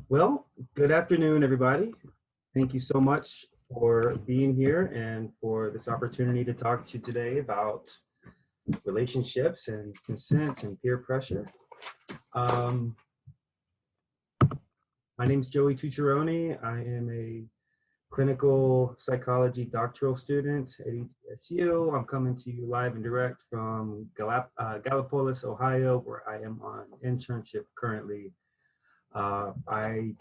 Well, good afternoon, everybody. Thank you so much for being here and for this opportunity to talk to you today about relationships and consent and peer pressure. Um, my name is Joey Tucciaroni. I am a clinical psychology doctoral student at ETSU. I'm coming to you live and direct from Gallipolis, Ohio, where I am on internship currently. I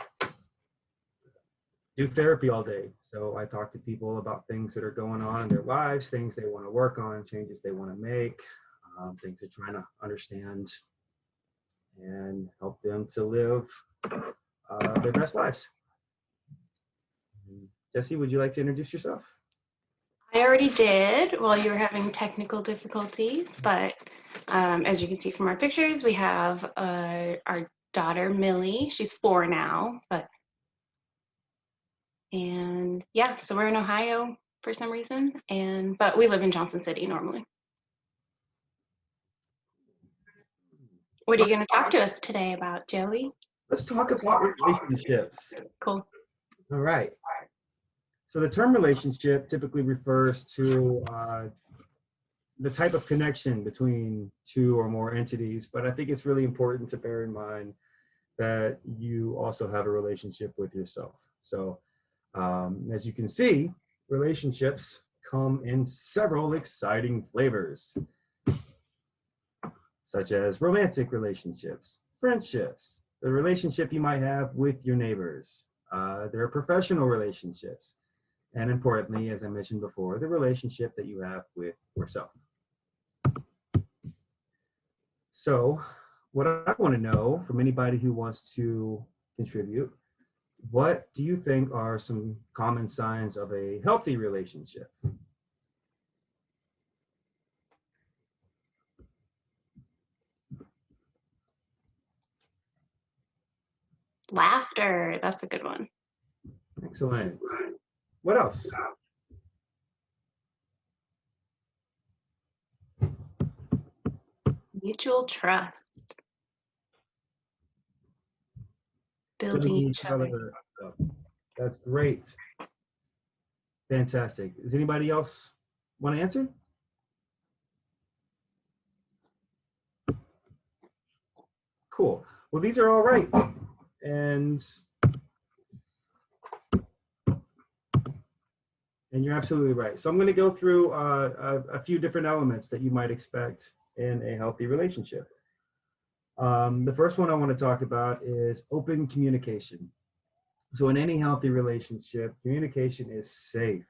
do therapy all day. So I talk to people about things that are going on in their lives, things they want to work on, changes they want to make, things they're trying to understand and help them to live their best lives. Jesse, would you like to introduce yourself? I already did while you were having technical difficulties, but as you can see from our pictures, we have our daughter, Millie. She's 4 now, and yeah, so we're in Ohio for some reason, but we live in Johnson City normally. What are you going to talk to us today about, Joey? Let's talk about relationships. Cool. All right. So the term relationship typically refers to the type of connection between two or more entities, but I think it's really important to bear in mind that you also have a relationship with yourself. So as you can see, relationships come in several exciting flavors, such as romantic relationships, friendships, the relationship you might have with your neighbors. There are professional relationships, and importantly, as I mentioned before, the relationship that you have with yourself. So what I want to know from anybody who wants to contribute, what do you think are some common signs of a healthy relationship? Laughter, that's a good one. Excellent. What else? Mutual trust. Building each other. That's great. Fantastic. Does anybody else want to answer? Cool. Well, these are all right. And you're absolutely right. So I'm going to go through a few different elements that you might expect in a healthy relationship. The first one I want to talk about is open communication. So in any healthy relationship, communication is safe.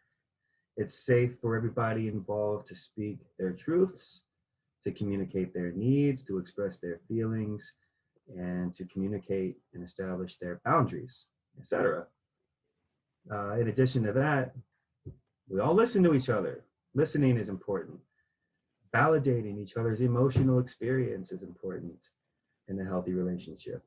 It's safe for everybody involved to speak their truths, to communicate their needs, to express their feelings, and to communicate and establish their boundaries, etc. In addition to that, we all listen to each other. Listening is important. Validating each other's emotional experience is important in a healthy relationship.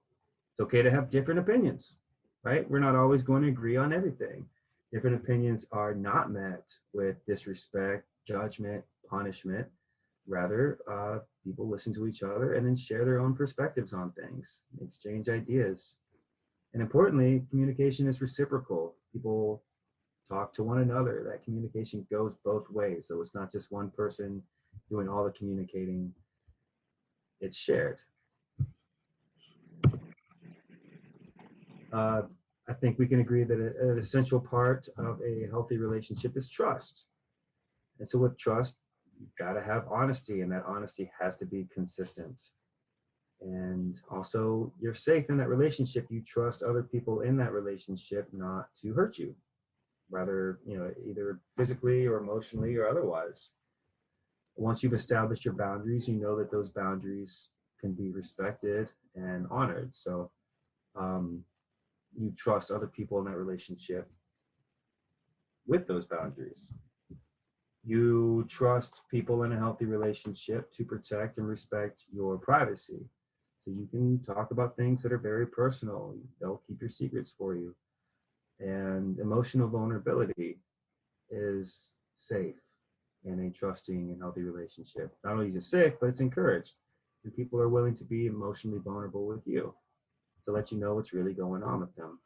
It's okay to have different opinions, right? We're not always going to agree on everything. Different opinions are not met with disrespect, judgment, punishment. Rather, people listen to each other and then share their own perspectives on things, exchange ideas. And importantly, communication is reciprocal. People talk to one another. That communication goes both ways. So it's not just one person doing all the communicating, it's shared. I think we can agree that an essential part of a healthy relationship is trust. And so with trust, you've got to have honesty, and that honesty has to be consistent. And also, you're safe in that relationship. You trust other people in that relationship not to hurt you, rather, either physically or emotionally or otherwise. Once you've established your boundaries, you know that those boundaries can be respected and honored. So you trust other people in that relationship with those boundaries. You trust people in a healthy relationship to protect and respect your privacy. So you can talk about things that are very personal. They'll keep your secrets for you. And emotional vulnerability is safe in a trusting and healthy relationship. Not only is it safe, but it's encouraged. And people are willing to be emotionally vulnerable with you. to let you know what's really going on with them.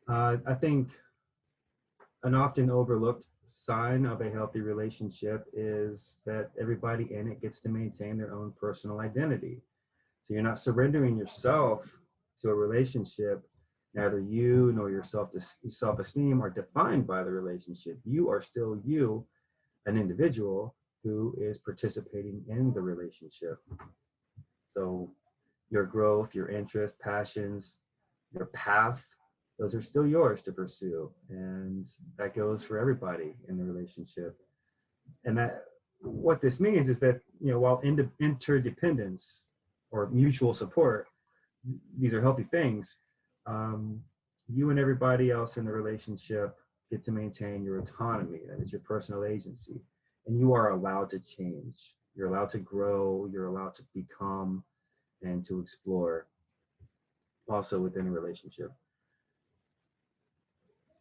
I think an often overlooked sign of a healthy relationship is that everybody in it gets to maintain their own personal identity. So you're not surrendering yourself to a relationship. Neither you nor your self-esteem are defined by the relationship. You are still you, an individual who is participating in the relationship. So your growth, your interests, passions, your path, those are still yours to pursue. And that goes for everybody in the relationship. And that what this means is that, while interdependence or mutual support, these are healthy things, you and everybody else in the relationship get to maintain your autonomy. That is your personal agency. And you are allowed to change. You're allowed to grow. You're allowed to become and to explore also within a relationship.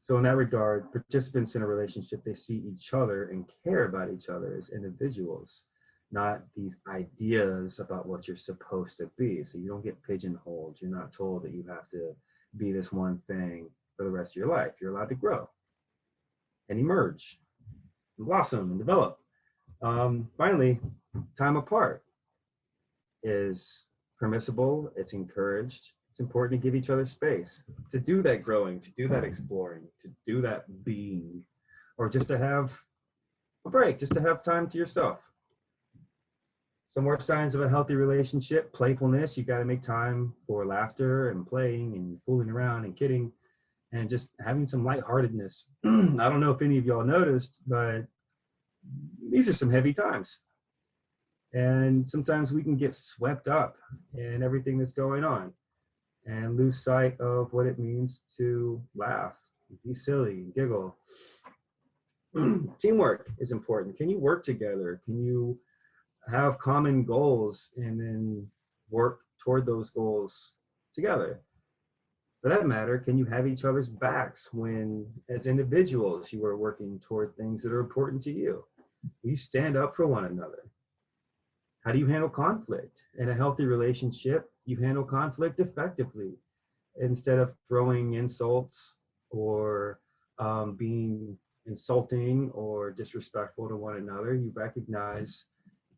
So in that regard, participants in a relationship, they see each other and care about each other as individuals, not these ideas about what you're supposed to be. So you don't get pigeonholed. You're not told that you have to be this one thing for the rest of your life. You're allowed to grow and emerge and blossom and develop. Finally, time apart is permissible. It's encouraged. It's important to give each other space to do that growing, to do that exploring, to do that being, or just to have a break, just to have time to yourself. Some more signs of a healthy relationship: playfulness. You got to make time for laughter and playing and fooling around and kidding and just having some lightheartedness. I don't know if any of y'all noticed, but these are some heavy times. And sometimes we can get swept up in everything that's going on and lose sight of what it means to laugh, be silly, giggle. Teamwork is important. Can you work together? Can you have common goals and then work toward those goals together? For that matter, can you have each other's backs when, as individuals, you are working toward things that are important to you? You stand up for one another. How do you handle conflict? In a healthy relationship, you handle conflict effectively. Instead of throwing insults or being insulting or disrespectful to one another, you recognize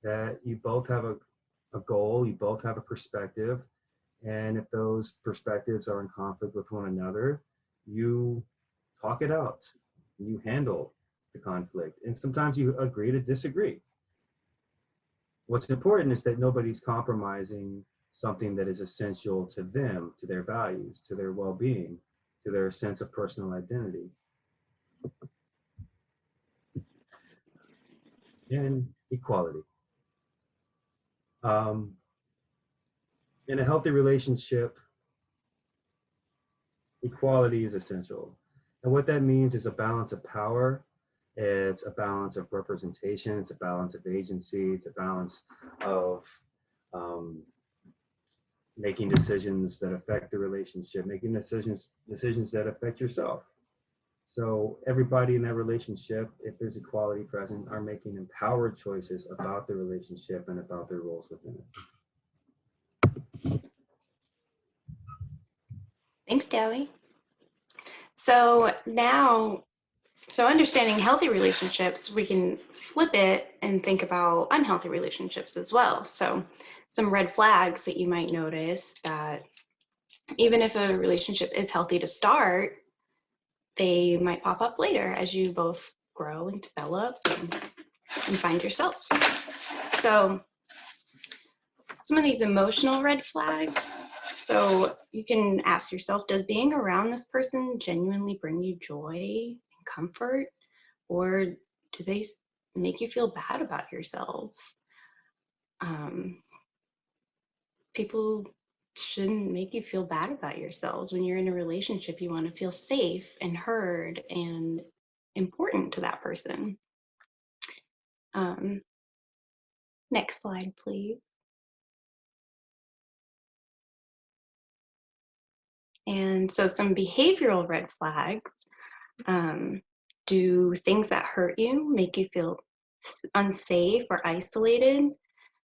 that you both have a goal, you both have a perspective, and if those perspectives are in conflict with one another, you talk it out, you handle the conflict, and sometimes you agree to disagree. What's important is that nobody's compromising something that is essential to them, to their values, to their well-being, to their sense of personal identity. And equality. In a healthy relationship, equality is essential. And what that means is a balance of power. It's a balance of representation. It's a balance of agency. It's a balance of making decisions that affect the relationship, making decisions that affect yourself. So everybody in that relationship, if there's equality present, are making empowered choices about the relationship and about their roles within it. Thanks, Dowie. So now, understanding healthy relationships, we can flip it and think about unhealthy relationships as well. So some red flags that you might notice, that even if a relationship is healthy to start, they might pop up later as you both grow and develop and find yourselves. So some of these emotional red flags. So you can ask yourself, does being around this person genuinely bring you joy and comfort? Or do they make you feel bad about yourselves? People shouldn't make you feel bad about yourselves. When you're in a relationship, you want to feel safe and heard and important to that person. Next slide, please. And so some behavioral red flags. Do things that hurt you make you feel unsafe or isolated?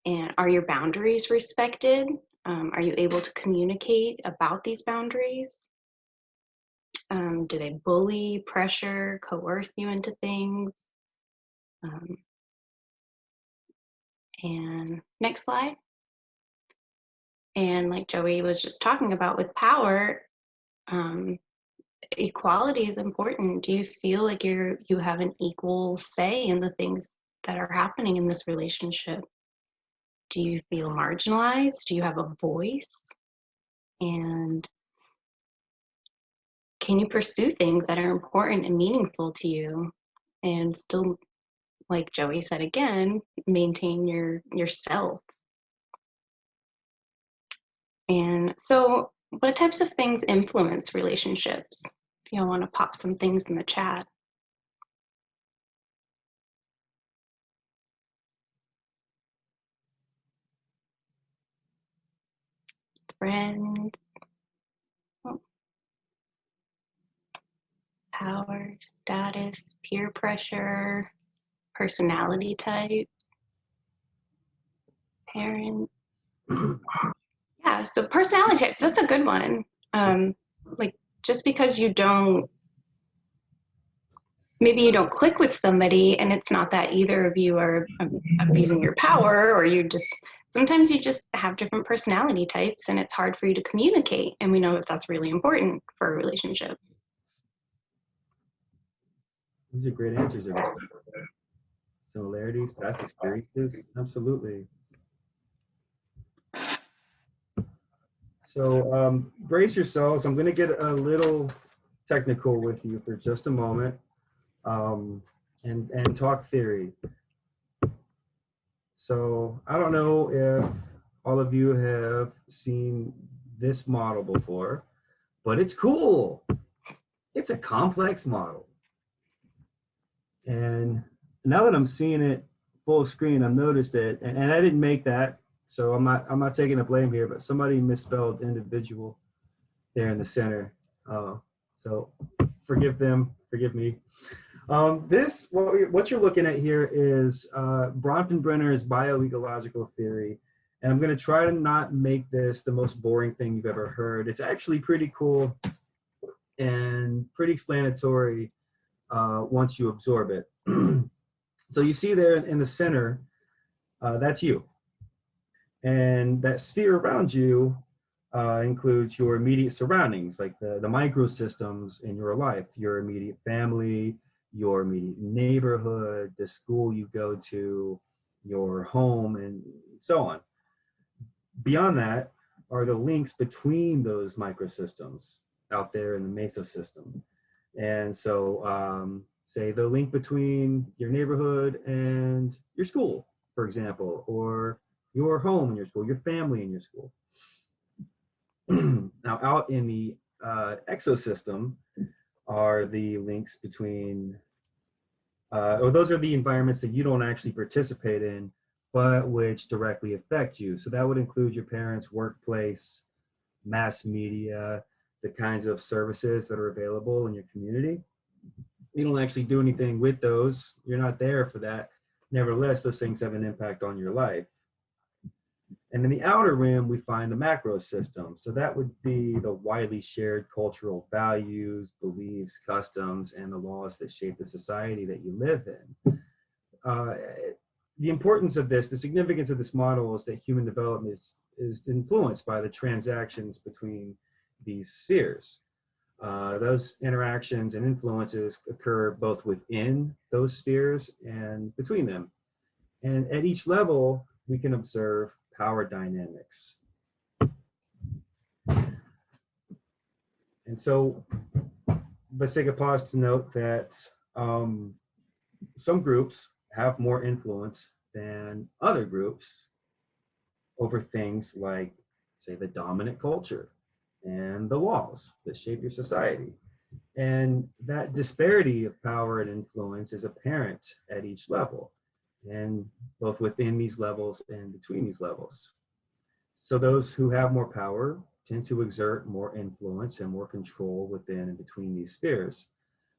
And are your boundaries respected? Are you able to communicate about these boundaries? Do they bully, pressure, coerce you into things? And next slide. And like Joey was just talking about with power, equality is important. Do you feel like you have an equal say in the things that are happening in this relationship? Do you feel marginalized? Do you have a voice? And can you pursue things that are important and meaningful to you and still, like Joey said again, maintain yourself? And so what types of things influence relationships? If y'all want to pop some things in the chat. Friends, oh, power, status, peer pressure, personality types, parents. Yeah, so personality types, that's a good one. Like just because maybe you don't click with somebody and it's not that either of you are abusing your power, or sometimes you just have different personality types and it's hard for you to communicate. And we know that that's really important for a relationship. These are great answers. Similarities, past experiences, absolutely. So brace yourselves. I'm going to get a little technical with you for just a moment, and talk theory. So I don't know if all of you have seen this model before, but it's cool. It's a complex model. And now that I'm seeing it full screen, I've noticed it, and I didn't make that, so I'm not taking the blame here, but somebody misspelled individual there in the center. So forgive them, forgive me. What you're looking at here is Byronbrenners bioecological theory, and I'm going to try to not make this the most boring thing you've ever heard. It's actually pretty cool and pretty explanatory once you absorb it. So you see there in the center, that's you. And that sphere around you includes your immediate surroundings, like the microsystems in your life, your immediate family, your immediate neighborhood, the school you go to, your home, and so on. Beyond that are the links between those microsystems out there in the mesosystem. And so say the link between your neighborhood and your school, for example, or your home and your school, your family and your school. Now out in the exosystem are the links between, or those are the environments that you don't actually participate in, but which directly affect you. So that would include your parents' workplace, mass media, the kinds of services that are available in your community. You don't actually do anything with those. You're not there for that. Nevertheless, those things have an impact on your life. And in the outer rim, we find the macro system. So that would be the widely shared cultural values, beliefs, customs, and the laws that shape the society that you live in. The importance of this, the significance of this model is that human development is influenced by the transactions between these spheres. Those interactions and influences occur both within those spheres and between them. And at each level, we can observe power dynamics. And so let's take a pause to note that some groups have more influence than other groups over things like, say, the dominant culture and the laws that shape your society. And that disparity of power and influence is apparent at each level, and both within these levels and between these levels. So those who have more power tend to exert more influence and more control within and between these spheres.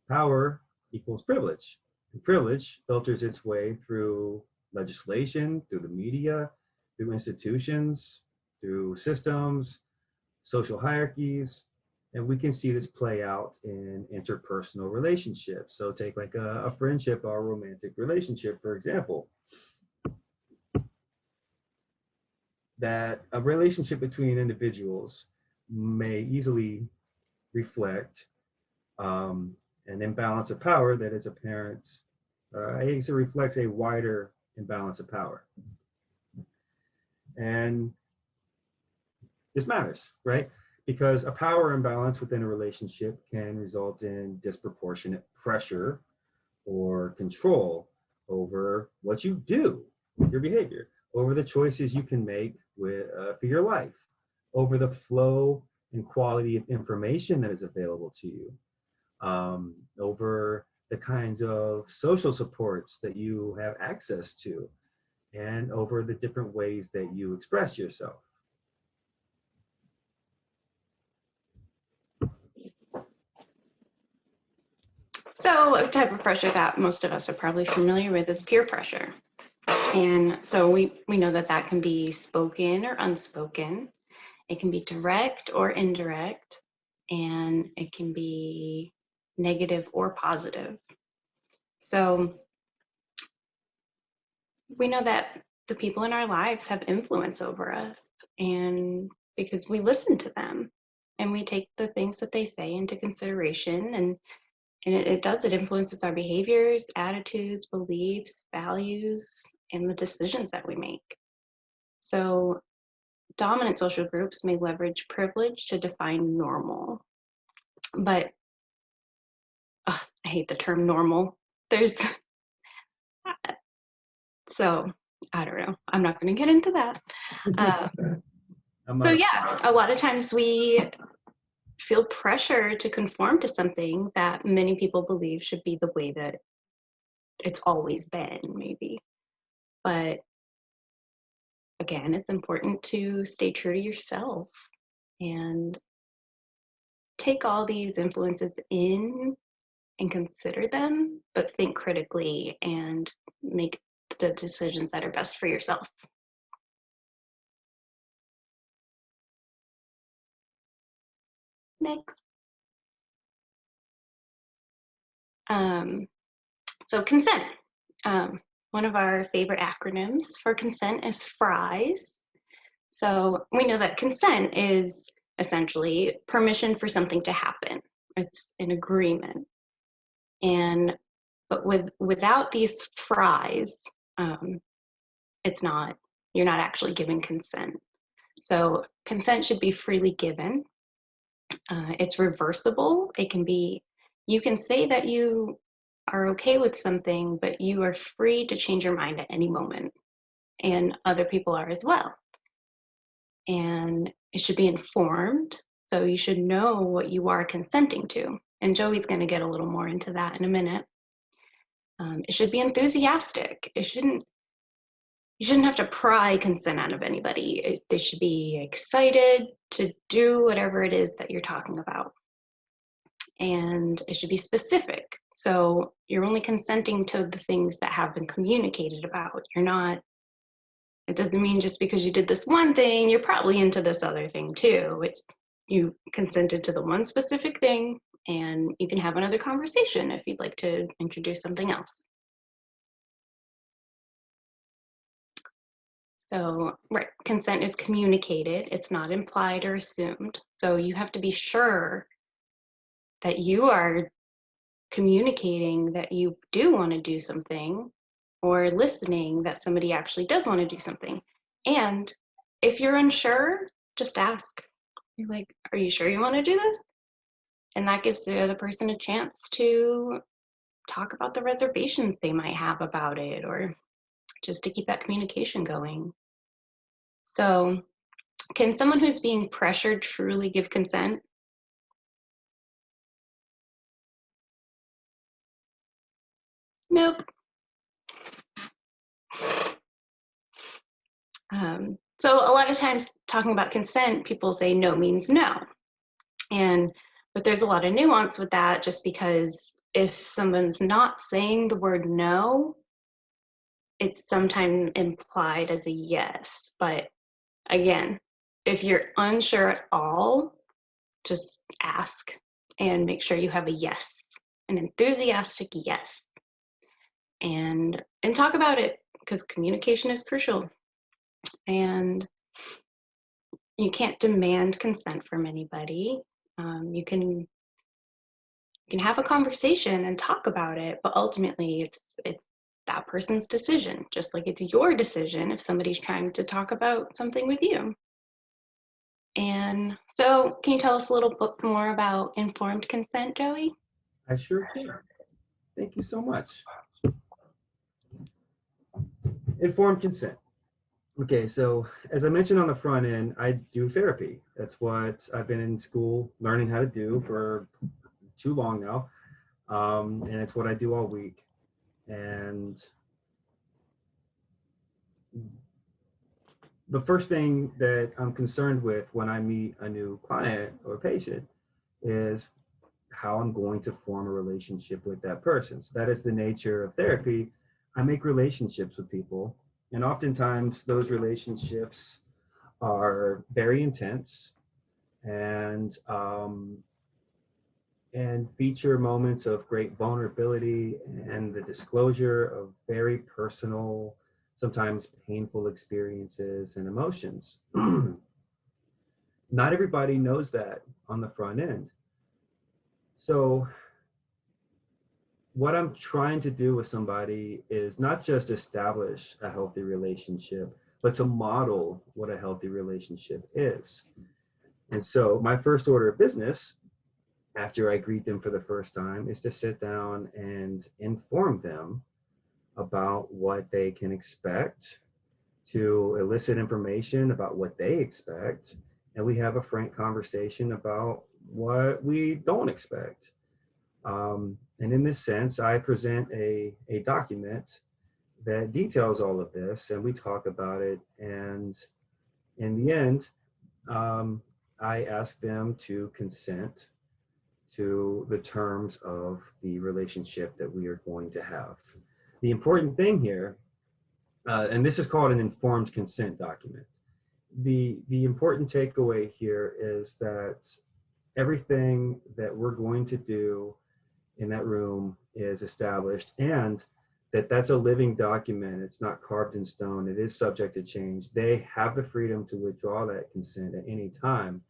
Power equals privilege. And privilege filters its way through legislation, through the media, through institutions, through systems, social hierarchies, and we can see this play out in interpersonal relationships. So take like a friendship or a romantic relationship, for example, that a relationship between individuals may easily reflect an imbalance of power that is apparent. It reflects a wider imbalance of power. And this matters, right? Because a power imbalance within a relationship can result in disproportionate pressure or control over what you do, your behavior, over the choices you can make for your life, over the flow and quality of information that is available to you, over the kinds of social supports that you have access to, and over the different ways that you express yourself. So a type of pressure that most of us are probably familiar with is peer pressure. And so we know that that can be spoken or unspoken. It can be direct or indirect, and it can be negative or positive. So we know that the people in our lives have influence over us, and because we listen to them and we take the things that they say into consideration, and it influences our behaviors, attitudes, beliefs, values, and the decisions that we make. So dominant social groups may leverage privilege to define normal. But I hate the term normal. So I don't know. I'm not going to get into that. So yeah, a lot of times we feel pressure to conform to something that many people believe should be the way that it's always been, maybe. But again, it's important to stay true to yourself and take all these influences in and consider them, but think critically and make the decisions that are best for yourself. Next. So consent. One of our favorite acronyms for consent is FRIES. So we know that consent is essentially permission for something to happen. It's an agreement. But without these FRIES, you're not actually giving consent. So consent should be freely given. It's reversible. You can say that you are okay with something, but you are free to change your mind at any moment. And other people are as well. And it should be informed. So you should know what you are consenting to. And Joey's going to get a little more into that in a minute. It should be enthusiastic. You shouldn't have to pry consent out of anybody. They should be excited to do whatever it is that you're talking about. And it should be specific. So you're only consenting to the things that have been communicated about. It doesn't mean just because you did this one thing, you're probably into this other thing too. You consented to the one specific thing, and you can have another conversation if you'd like to introduce something else. So, right, consent is communicated. It's not implied or assumed. So you have to be sure that you are communicating that you do want to do something, or listening that somebody actually does want to do something. And if you're unsure, just ask. You're like, are you sure you want to do this? And that gives the other person a chance to talk about the reservations they might have about it, or just to keep that communication going. So, can someone who's being pressured truly give consent? Nope. So a lot of times talking about consent, people say no means no. But there's a lot of nuance with that, just because if someone's not saying the word no, it's sometimes implied as a yes. But again, if you're unsure at all, just ask and make sure you have a yes, an enthusiastic yes. And talk about it, because communication is crucial. And you can't demand consent from anybody. You can have a conversation and talk about it, but ultimately it's that person's decision, just like it's your decision if somebody's trying to talk about something with you. And so, can you tell us a little bit more about informed consent, Joey? I sure can. Thank you so much. Informed consent. Okay, so as I mentioned on the front end, I do therapy. That's what I've been in school learning how to do for too long now. And it's what I do all week. And the first thing that I'm concerned with when I meet a new client or patient is how I'm going to form a relationship with that person. So that is the nature of therapy. I make relationships with people, and oftentimes those relationships are very intense and feature moments of great vulnerability and the disclosure of very personal, sometimes painful experiences and emotions. Not everybody knows that on the front end. So what I'm trying to do with somebody is not just establish a healthy relationship, but to model what a healthy relationship is. And so my first order of business, after I greet them for the first time, is to sit down and inform them about what they can expect, to elicit information about what they expect, and we have a frank conversation about what we don't expect. And in this sense, I present a document that details all of this, and we talk about it. And in the end, I ask them to consent to the terms of the relationship that we are going to have. The important thing here, and this is called an informed consent document. The important takeaway here is that everything that we're going to do in that room is established, and that's a living document. It's not carved in stone. It is subject to change. They have the freedom to withdraw that consent at any time,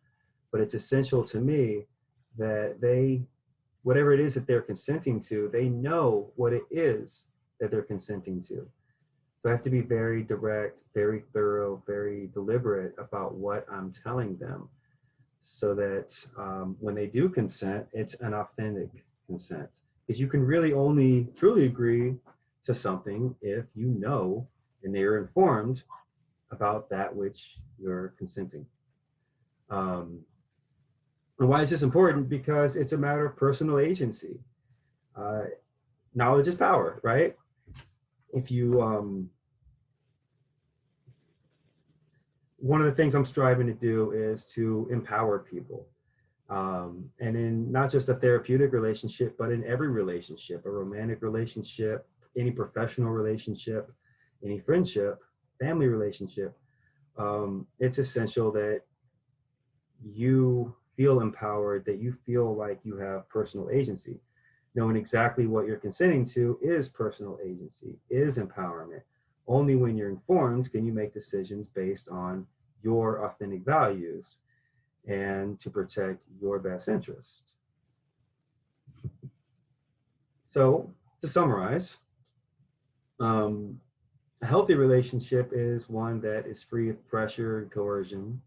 but it's essential to me that they, whatever it is that they're consenting to, they know what it is that they're consenting to. So I have to be very direct, very thorough, very deliberate about what I'm telling them, so that when they do consent, it's an authentic consent. Because you can really only truly agree to something if you know and they're informed about that which you're consenting. And why is this important? Because it's a matter of personal agency. Knowledge is power, right? If you, one of the things I'm striving to do is to empower people. And in not just a therapeutic relationship, but in every relationship, a romantic relationship, any professional relationship, any friendship, family relationship, it's essential that you feel empowered, that you feel like you have personal agency. Knowing exactly what you're consenting to is personal agency, is empowerment. Only when you're informed can you make decisions based on your authentic values and to protect your best interest. So to summarize, a healthy relationship is one that is free of pressure and coercion,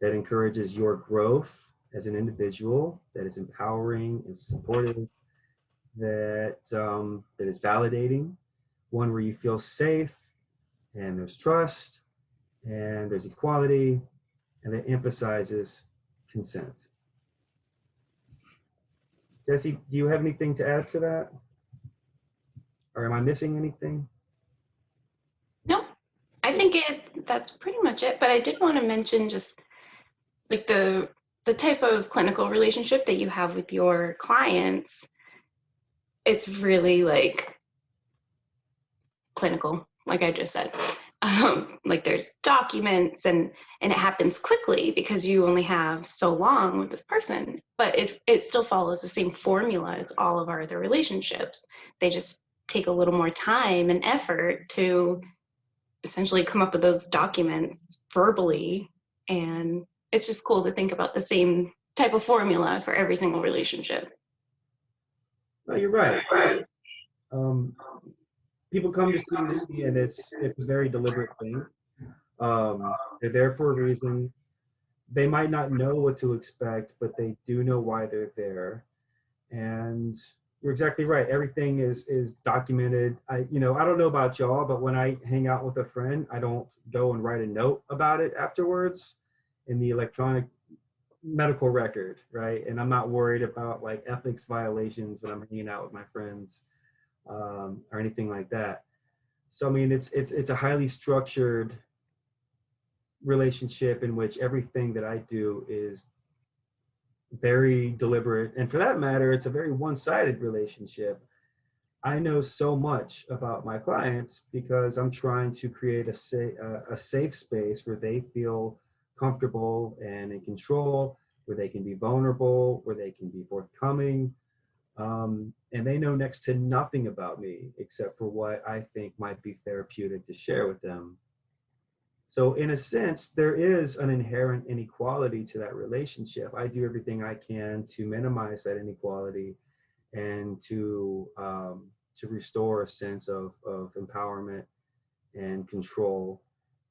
that encourages your growth as an individual, that is empowering and supportive, that is validating, one where you feel safe and there's trust and there's equality, and that emphasizes consent. Jesse, do you have anything to add to that? Or am I missing anything? No, I think that's pretty much it. But I did want to mention just like the type of clinical relationship that you have with your clients. It's really like clinical. like I just said. Like there's documents and it happens quickly because you only have so long with this person, but it still follows the same formula as all of our other relationships. They just take a little more time and effort to essentially come up with those documents verbally, and it's just cool to think about the same type of formula for every single relationship. No, you're right. Um, People come to see me, and it's a very deliberate thing. They're there for a reason. They might not know what to expect, but they do know why they're there. And you're exactly right. Everything is documented. I don't know about y'all, but when I hang out with a friend, I don't go and write a note about it afterwards in the electronic medical record, right? And I'm not worried about like ethics violations when I'm hanging out with my friends, or anything like that. So I mean, it's a highly structured relationship in which everything that I do is very deliberate, and for that matter, it's a very one-sided relationship. I know so much about my clients because I'm trying to create a safe space where they feel comfortable and in control, where they can be vulnerable, where they can be forthcoming. And they know next to nothing about me except for what I think might be therapeutic to share with them. So in a sense, there is an inherent inequality to that relationship. I do everything I can to minimize that inequality and to restore a sense of empowerment and control.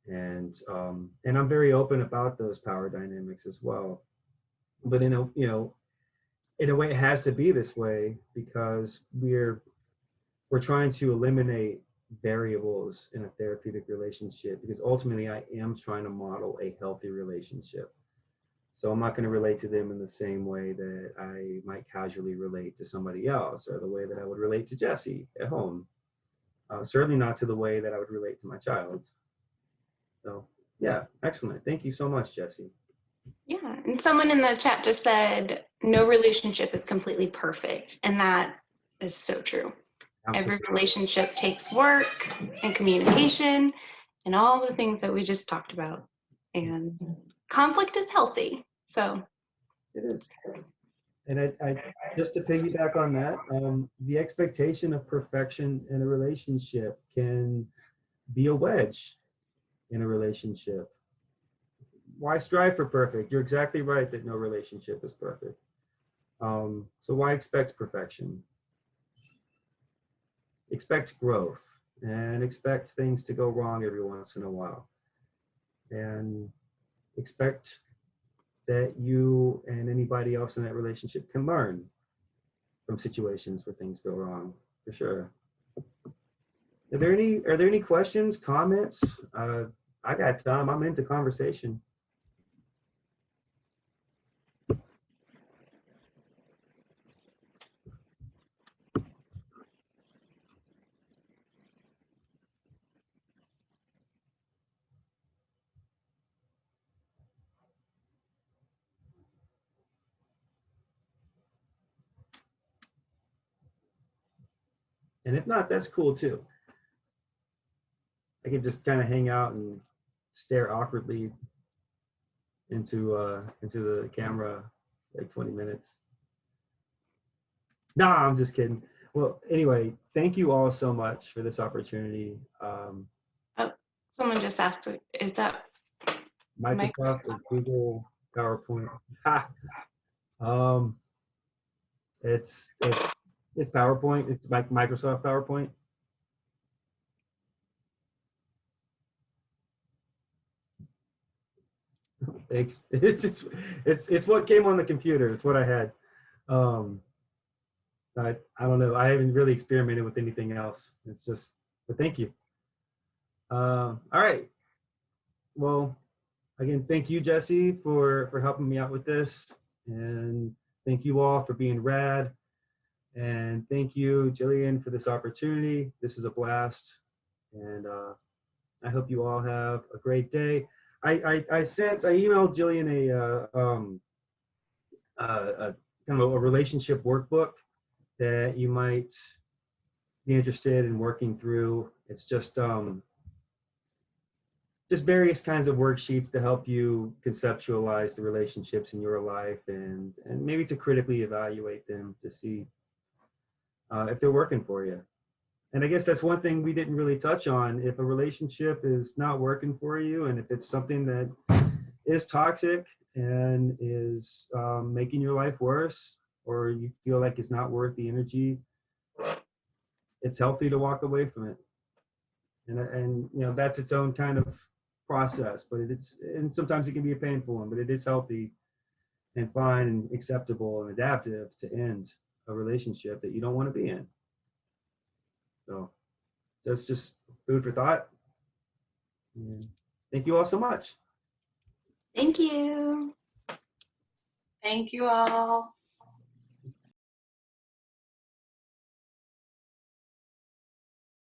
And I'm very open about those power dynamics as well. But in a way, it has to be this way because we're trying to eliminate variables in a therapeutic relationship, because ultimately I am trying to model a healthy relationship. So I'm not going to relate to them in the same way that I might casually relate to somebody else, or the way that I would relate to Jesse at home. Certainly not to the way that I would relate to my child. So yeah, excellent. Thank you so much, Jesse. Yeah, and someone in the chat just said no relationship is completely perfect, and that is so true. Absolutely. Every relationship takes work and communication and all the things that we just talked about. And conflict is healthy. So it is. And I just to piggyback on that, the expectation of perfection in a relationship can be a wedge in a relationship. Why strive for perfect? You're exactly right that no relationship is perfect. So why expect perfection? Expect growth and expect things to go wrong every once in a while. And expect that you and anybody else in that relationship can learn from situations where things go wrong, for sure. Are there any questions, comments? I got time. I'm into conversation. And if not, that's cool too. I can just kind of hang out and stare awkwardly into the camera like 20 minutes. Nah, I'm just kidding. Well, anyway, thank you all so much for this opportunity. oh, someone just asked, is that Microsoft or Google PowerPoint? Ha! It's PowerPoint. It's like Microsoft PowerPoint. Thanks. It's what came on the computer. It's what I had. I don't know. I haven't really experimented with anything else. It's just, but thank you. All right. Well, again, thank you, Jesse, for helping me out with this, and thank you all for being rad. And thank you, Jillian, for this opportunity. This is a blast, and I hope you all have a great day. I emailed Jillian a kind of a relationship workbook that you might be interested in working through. It's just just various kinds of worksheets to help you conceptualize the relationships in your life, and maybe to critically evaluate them to see if they're working for you. And I guess that's one thing we didn't really touch on. If a relationship is not working for you, and if it's something that is toxic and is making your life worse, or you feel like it's not worth the energy, it's healthy to walk away from it. And you know, that's its own kind of process, but and sometimes it can be a painful one, but it is healthy and fine and acceptable and adaptive to end a relationship that you don't want to be in. So that's just food for thought. And thank you all so much. Thank you. Thank you all.